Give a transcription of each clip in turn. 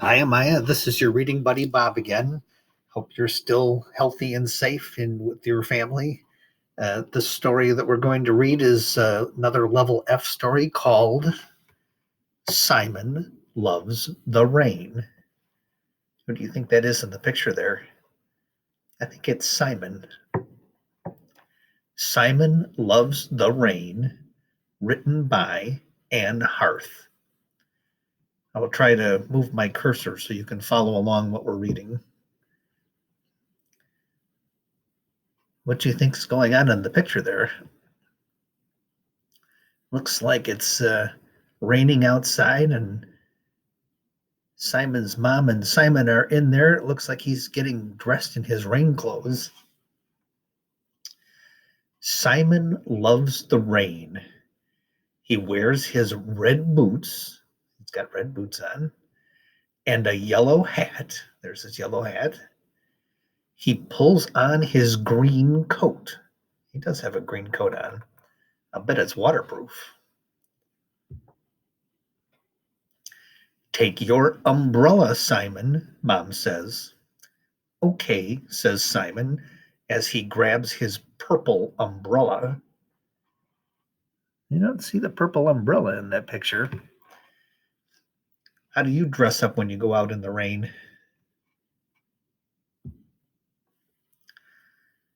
Hi, Amiyah. This is your reading buddy, Bob, again. Hope you're still healthy and safe with your family. The story that we're going to read is another level F story called Simon Loves the Rain. Who do you think that is in the picture there? I think it's Simon. Simon Loves the Rain, written by Anne Harth. I will try to move my cursor so you can follow along what we're reading. What do you think is going on in the picture there? Looks like it's raining outside, and Simon's mom and Simon are in there. It looks like he's getting dressed in his rain clothes. Simon loves the rain. He wears his red boots. He's got red boots on and a yellow hat. There's his yellow hat. He pulls on his green coat. He does have a green coat on. I'll bet it's waterproof. Take your umbrella, Simon, Mom says. Okay, says Simon as he grabs his purple umbrella. You don't see the purple umbrella in that picture. How do you dress up when you go out in the rain?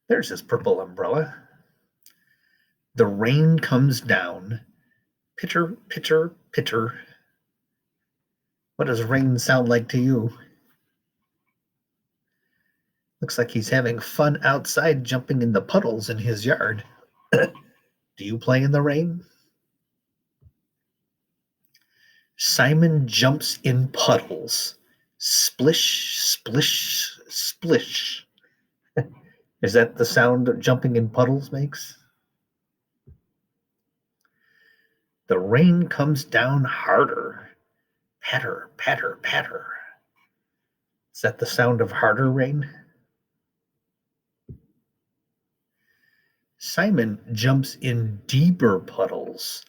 There's his purple umbrella. The rain comes down. Pitter, pitter, pitter. What does rain sound like to you? Looks like he's having fun outside, jumping in the puddles in his yard. Do you play in the rain? Simon jumps in puddles. Splish, splish, splish. Is that the sound jumping in puddles makes? The rain comes down harder. Patter, patter, patter. Is that the sound of harder rain? Simon jumps in deeper puddles.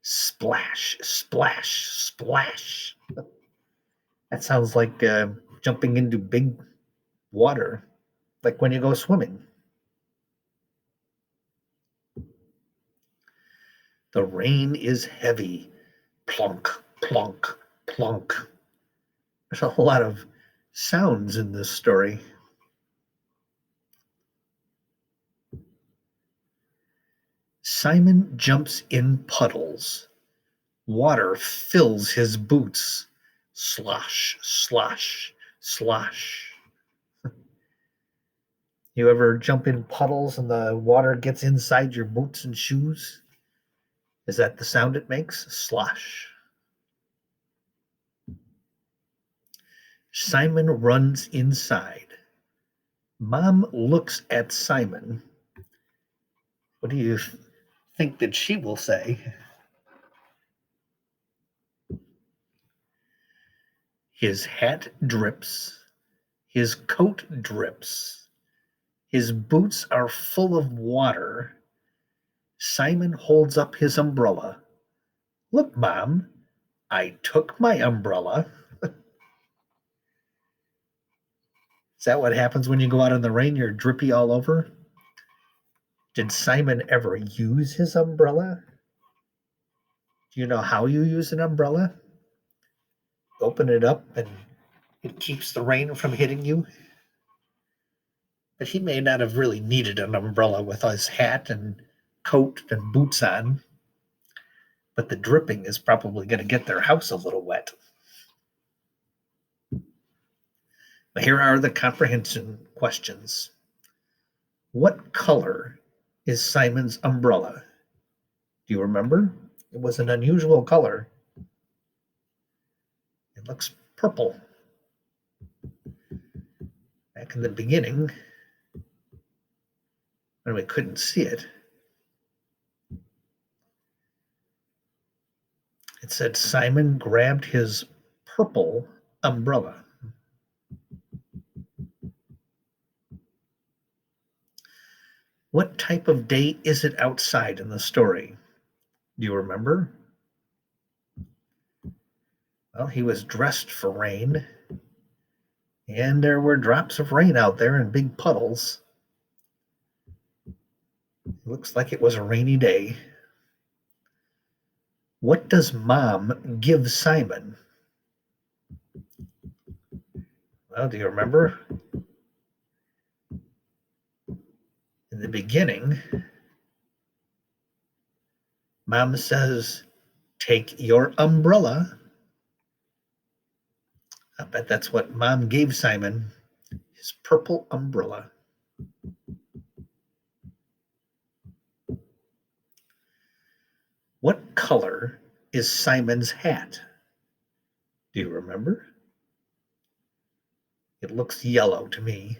Splash, splash, splash. That sounds like jumping into big water, like when you go swimming. The rain is heavy. Plunk, plunk, plunk. There's a lot of sounds in this story. Simon jumps in puddles. Water fills his boots. Slosh, slosh, slosh. You ever jump in puddles and the water gets inside your boots and shoes? Is that the sound it makes? Slosh. Simon runs inside. Mom looks at Simon. What do you think that she will say? His hat drips. His coat drips. His boots are full of water. Simon holds up his umbrella. Look, Mom, I took my umbrella. Is that what happens when you go out in the rain? You're drippy all over? Did Simon ever use his umbrella? Do you know how you use an umbrella? Open it up and it keeps the rain from hitting you. But he may not have really needed an umbrella with his hat and coat and boots on. But the dripping is probably going to get their house a little wet. But here are the comprehension questions. What color is Simon's umbrella? Do you remember? It was an unusual color. It looks purple. Back in the beginning, when we couldn't see it, it said Simon grabbed his purple umbrella. What type of day is it outside in the story? Do you remember? Well, he was dressed for rain, and there were drops of rain out there in big puddles. It looks like it was a rainy day. What does Mom give Simon? Well, do you remember? In the beginning, Mom says, "Take your umbrella." I bet that's what Mom gave Simon, his purple umbrella. What color is Simon's hat? Do you remember? It looks yellow to me.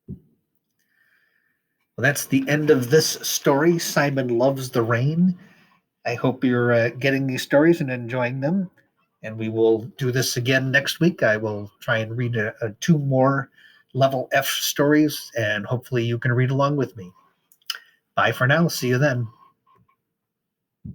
Well, that's the end of this story. Simon Loves the Rain. I hope you're getting these stories and enjoying them. And we will do this again next week. I will try and read 2 more level F stories, and hopefully you can read along with me. Bye for now. See you then.